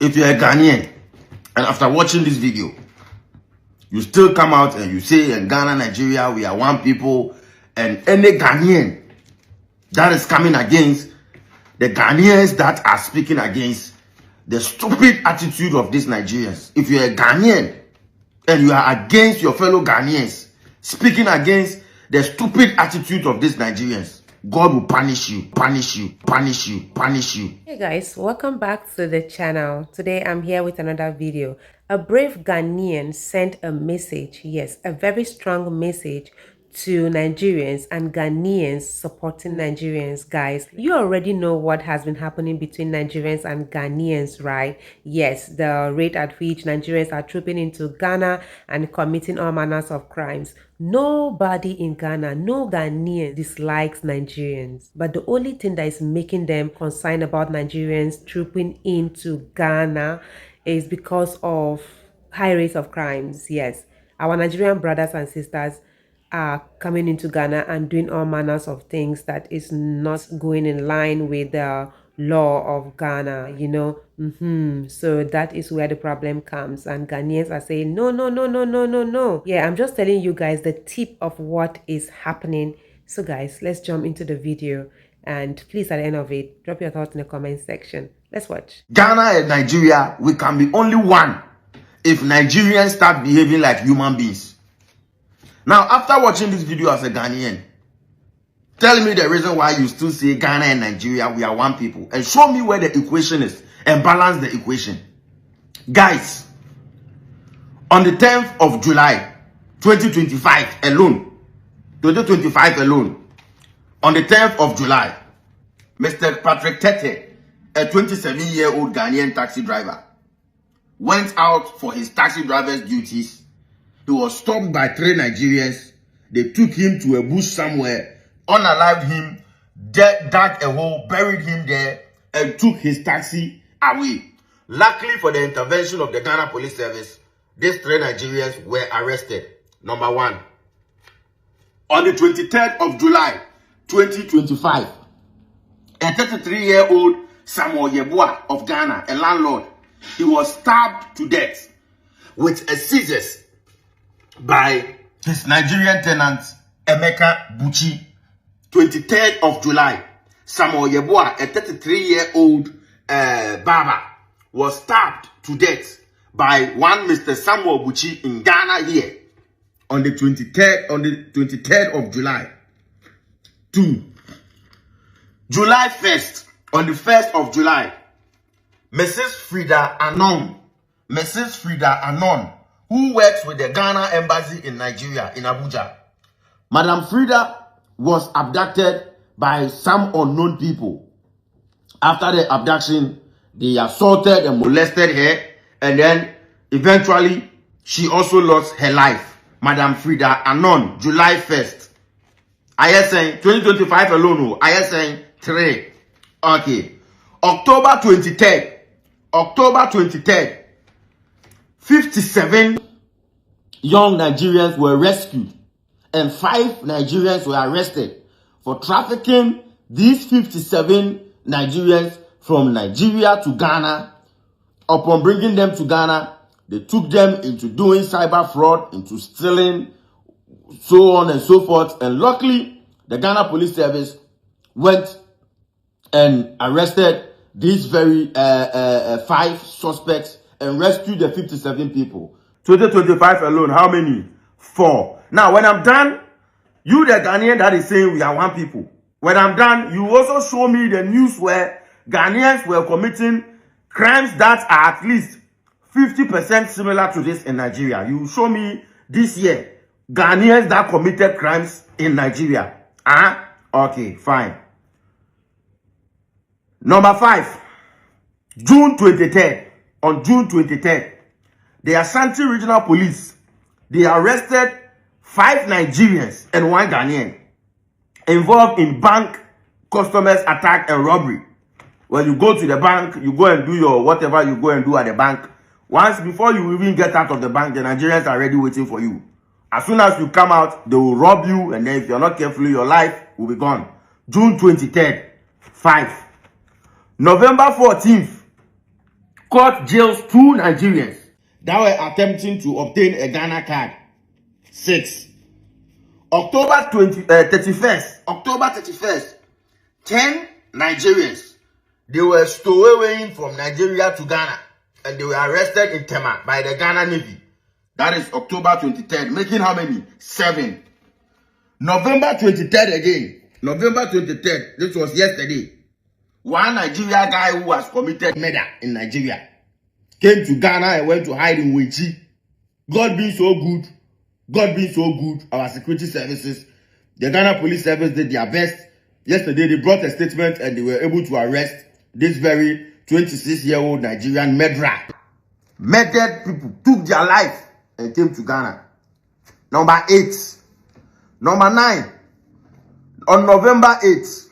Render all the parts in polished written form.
If you're a Ghanaian and after watching this video, you still come out and you say in Ghana, Nigeria, we are one people, and any Ghanaian that is coming against the Ghanaians that are speaking against the stupid attitude of these Nigerians. If you're a Ghanaian and you are against your fellow Ghanaians, speaking against the stupid attitude of these Nigerians, God will punish you, punish you, punish you, punish you. Hey guys, welcome back to the channel. Today I'm here with another video. A brave Ghanaian sent a message, yes, a very strong message to Nigerians and Ghanaians supporting Nigerians. Guys, you already know what has been happening between Nigerians and Ghanaians, right? Yes, the rate at which Nigerians are trooping into Ghana and committing all manners of crimes. Nobody in Ghana, no Ghanaian dislikes Nigerians. But the only thing that is making them concerned about Nigerians trooping into Ghana is because of high rates of crimes. Yes, our Nigerian brothers and sisters are coming into Ghana and doing all manners of things that is not going in line with the law of Ghana, you know. So that is where the problem comes, and Ghanaians are saying no, no, no, no, no, no, no. Yeah, I'm just telling you guys the tip of what is happening. So guys, let's jump into the video, and please at the end of it, drop your thoughts in the comment section. Let's watch. Ghana and Nigeria, we can be only one if Nigerians start behaving like human beings. Now, after watching this video as a Ghanaian, tell me the reason why you still say Ghana and Nigeria, we are one people. And show me where the equation is and balance the equation. Guys, on the 10th of July, 2025 alone, on the 10th of July, Mr. Patrick Tete, a 27-year-old Ghanaian taxi driver, went out for his taxi driver's duties. He was stopped by 3 Nigerians. They took him to a bush somewhere, unalived him, dug a hole, buried him there, and took his taxi away. Luckily for the intervention of the Ghana Police Service, these 3 Nigerians were arrested. Number 1. On the 23rd of July, 2025, a 33-year-old Samuel Yeboah of Ghana, a landlord, he was stabbed to death with a scissors by his Nigerian tenant, Emeka Buchi. 23rd of July, Samuel Yeboah, a 33-year-old barber, was stabbed to death by one Mr. Samuel Buchi in Ghana here on the 23rd of July. 2. July 1st, on the 1st of July, Mrs. Frida Anon, who works with the Ghana Embassy in Nigeria, in Abuja. Madam Frida was abducted by some unknown people. After the abduction, they assaulted and molested her, and then eventually she also lost her life. Madam Frida Anon, July 1st. I am saying 2025 alone, I am saying 3. Okay. October 23rd, 57 young Nigerians were rescued and 5 Nigerians were arrested for trafficking these 57 Nigerians from Nigeria to Ghana. Upon bringing them to Ghana, they took them into doing cyber fraud, into stealing, so on and so forth. And luckily, the Ghana Police Service went and arrested these very 5 suspects and rescued the 57 people. 2025 alone, how many? 4. Now, when I'm done, you the Ghanaian that is saying we are one people. When I'm done, you also show me the news where Ghanaians were committing crimes that are at least 50% similar to this in Nigeria. You show me this year, Ghanaians that committed crimes in Nigeria. Okay, fine. Number 5, June 23rd. On June 23rd, the Ashanti Regional Police, they arrested 5 Nigerians and 1 Ghanaian involved in bank customers attack and robbery. When you go to the bank, you go and do your whatever you go and do at the bank. Once before you even get out of the bank, the Nigerians are already waiting for you. As soon as you come out, they will rob you, and then if you're not careful, your life will be gone. June 23rd, 5. November 14th, Court jails 2 Nigerians that were attempting to obtain a Ghana card. 6. October 31st, 10 Nigerians, they were stowaway from Nigeria to Ghana and they were arrested in Tema by the Ghana Navy. That is October 23rd, making how many? 7. November 23rd again. November 23rd, this was yesterday. One Nigerian guy who has committed murder in Nigeria came to Ghana and went to hide in Wechi. God being so good. God being so good, our security services, the Ghana Police Service did their best. Yesterday, they brought a statement and they were able to arrest this very 26-year-old Nigerian murderer. Murdered people, took their life and came to Ghana. Number 8. Number 9. On November 8th,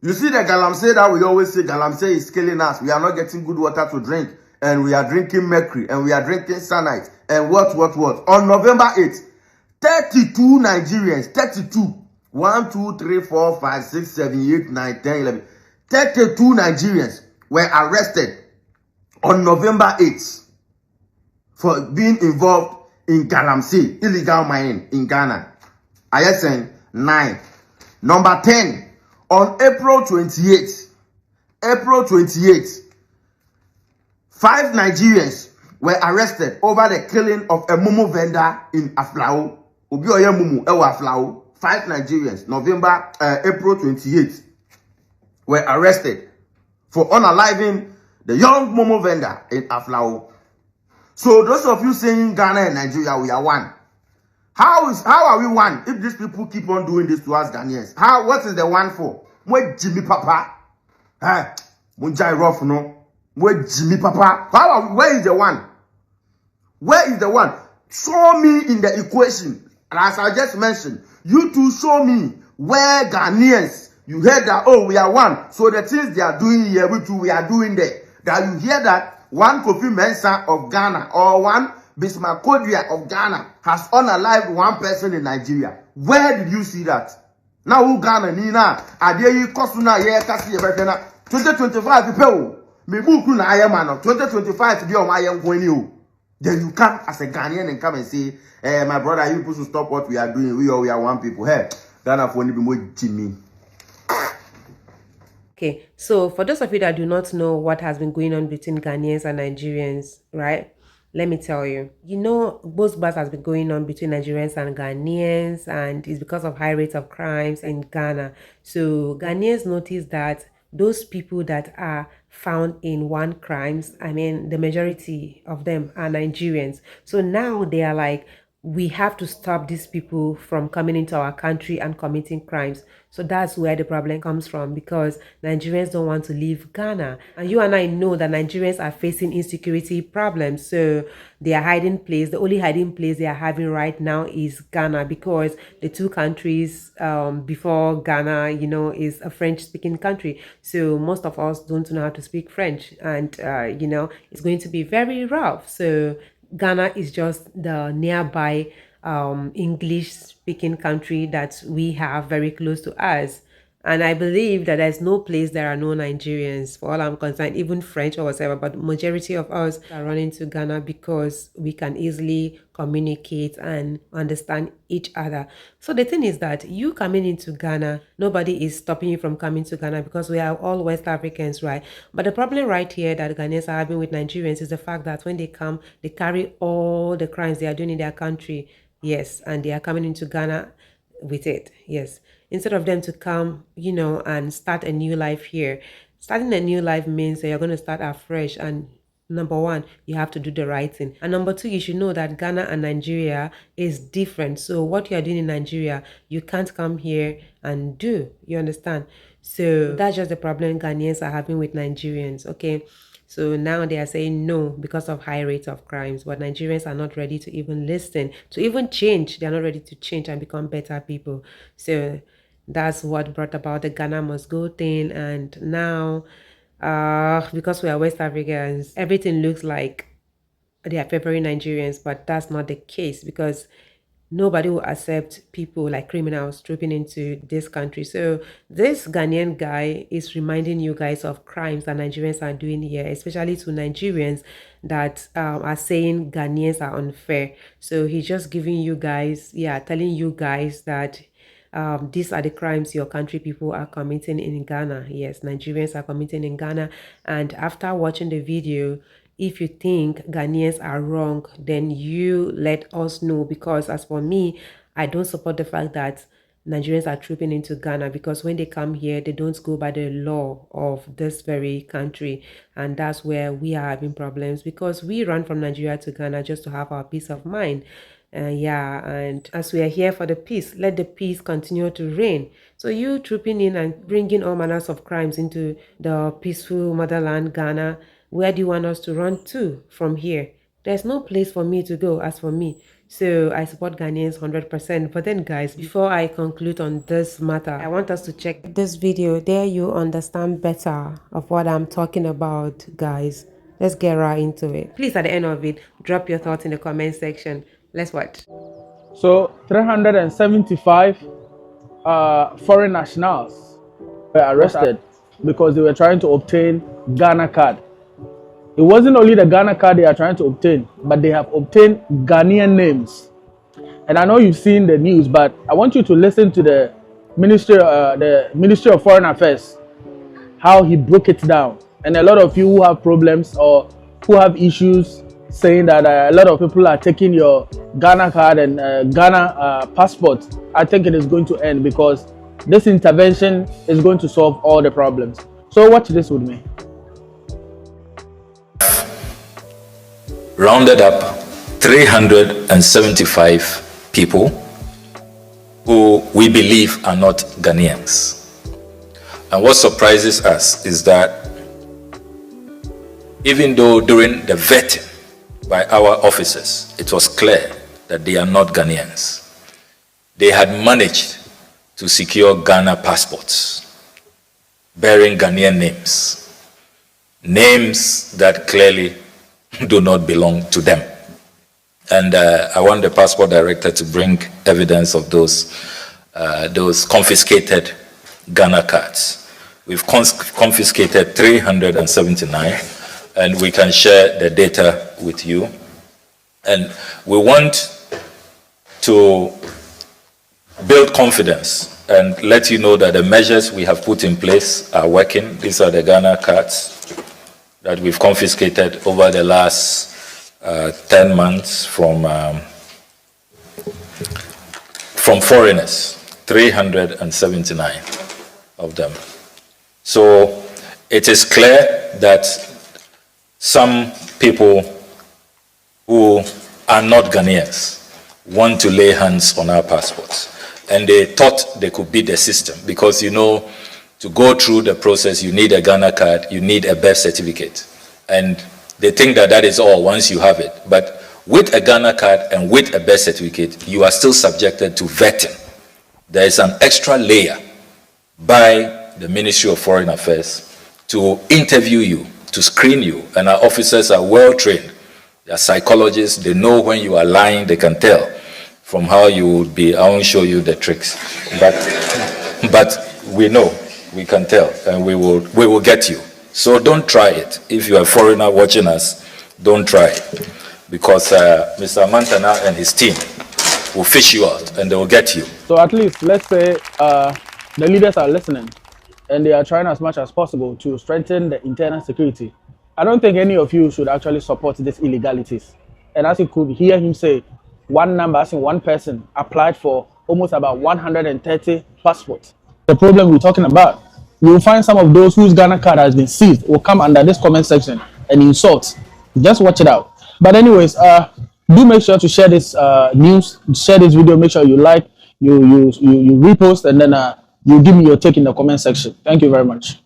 you see the galamsey that we always say, galamsey is killing us. We are not getting good water to drink. And we are drinking mercury. And we are drinking cyanide. And what? On November 8th, 32 Nigerians, 32. 1, 2, 3, 4, 5, 6, 7, 8, 9, 10, 11. 32 Nigerians were arrested on November 8th for being involved in galamsey, illegal mining in Ghana. I am saying 9. Number 10, on April 28th, 5 Nigerians were arrested over the killing of a mumu vendor in Aflao. Obi oye mumu ewa Aflao. 5 Nigerians, April 28th, were arrested for unaliving the young mumu vendor in Aflao. So those of you saying Ghana and Nigeria, we are one. How are we one if these people keep on doing this to us Ghanaians? What is the one for? Where Jimmy Papa? Munjai rough no. Where Jimmy Papa? Where is the one? Where is the one? Show me in the equation. And as I just mentioned, you two show me where Ghanaians, you heard that, oh, we are one. So the things they are doing here, we are doing there. That you hear that one Kofi Mensah of Ghana or one Bismarck Kodia of Ghana has unalived one person in Nigeria. Where did you see that? Now who Ghana Nina? Adeye Kosuna ye kasi yebekena 2025 people. Me buku na ayemano 2025 to be on my young when. Then you come as a Ghanaian and come and say, my brother, you people should stop what we are doing. We are one people. Hey, Ghana for only be more Jimmy. Okay, so for those of you that do not know what has been going on between Ghanaians and Nigerians, right? Let me tell you. You know, both bars has been going on between Nigerians and Ghanaians, and it's because of high rates of crimes in Ghana. So Ghanaians notice that those people that are found in one crimes, I mean, the majority of them are Nigerians. So now they are like, we have to stop these people from coming into our country and committing crimes. So that's where the problem comes from, because Nigerians don't want to leave Ghana. And you and I know that Nigerians are facing insecurity problems. So their hiding place, the only hiding place they are having right now is Ghana, because the two countries before Ghana, you know, is a French-speaking country. So most of us don't know how to speak French. And, you know, it's going to be very rough. So Ghana is just the nearby English speaking country that we have very close to us. And I believe that there's no place there are no Nigerians, for all I'm concerned, even French or whatever. But the majority of us are running to Ghana because we can easily communicate and understand each other. So the thing is that you coming into Ghana, nobody is stopping you from coming to Ghana, because we are all West Africans, right? But the problem right here that Ghanaians are having with Nigerians is the fact that when they come, they carry all the crimes they are doing in their country. Yes, and they are coming into Ghana with it. Yes, instead of them to come, you know, and start a new life here. Starting a new life means that you're going to start afresh. And number one, you have to do the right thing. And number two, you should know that Ghana and Nigeria is different. So what you are doing in Nigeria, you can't come here and do. You understand? So that's just the problem Ghanaians are having with Nigerians. Okay. So now they are saying no because of high rates of crimes, but Nigerians are not ready to even listen, to even change. They are not ready to change and become better people. So that's what brought about the Ghana must go thing. And now, because we are West Africans, everything looks like they are favoring Nigerians, but that's not the case, because nobody will accept people like criminals trooping into this country. So this Ghanaian guy is reminding you guys of crimes that Nigerians are doing here, especially to Nigerians that are saying Ghanaians are unfair. So he's just giving you guys, yeah, telling you guys that these are the crimes your country people are committing in Ghana. Yes, Nigerians are committing in Ghana. And after watching the video, if you think Ghanaians are wrong, then you let us know, because as for me, I don't support the fact that Nigerians are trooping into Ghana, because when they come here, they don't go by the law of this very country. And that's where we are having problems, because we run from Nigeria to Ghana just to have our peace of mind. Yeah, and as we are here for the peace, let the peace continue to reign. So you trooping in and bringing all manners of crimes into the peaceful motherland, Ghana, where do you want us to run to from here? There's no place for me to go as for me. So I support Ghanaians 100%. But then guys, before I conclude on this matter, I want us to check this video. There you understand better of what I'm talking about, guys. Let's get right into it. Please, at the end of it, drop your thoughts in the comment section. Let's watch. So 375 foreign nationals were arrested because they were trying to obtain Ghana card. It wasn't only the Ghana card they are trying to obtain, but they have obtained Ghanaian names. And I know you've seen the news, but I want you to listen to the Ministry of Foreign Affairs, how he broke it down. And a lot of you who have problems or who have issues saying that a lot of people are taking your Ghana card and Ghana passport, I think it is going to end, because this intervention is going to solve all the problems. So watch this with me. Rounded up 375 people who we believe are not Ghanaians. And what surprises us is that even though during the vetting by our officers, it was clear that they are not Ghanaians, they had managed to secure Ghana passports bearing Ghanaian names that clearly do not belong to them. And I want the passport director to bring evidence of those confiscated Ghana cards. We've confiscated 379, and we can share the data with you. And we want to build confidence and let you know that the measures we have put in place are working. These are the Ghana cards that we've confiscated over the last 10 months from foreigners, 379 of them. So it is clear that some people who are not Ghanaians want to lay hands on our passports, and they thought they could beat the system, because you know, to go through the process, you need a Ghana card, you need a birth certificate. And they think that that is all once you have it. But with a Ghana card and with a birth certificate, you are still subjected to vetting. There is an extra layer by the Ministry of Foreign Affairs to interview you, to screen you. And our officers are well trained. They are psychologists. They know when you are lying. They can tell from how you would be. I won't show you the tricks. But we know. We can tell, and we will get you. So don't try it. If you are a foreigner watching us, don't try it, because Mr. Mantana and his team will fish you out, and they will get you. So at least, let's say the leaders are listening, and they are trying as much as possible to strengthen the internal security. I don't think any of you should actually support these illegalities. And as you could hear him say, one person applied for almost about 130 passports. The problem we're talking about, you will find some of those whose Ghana card has been seized will come under this comment section and insult. Just watch it out. But anyways, do make sure to share this news, share this video, make sure you like, you repost, and then you give me your take in the comment section. Thank you very much.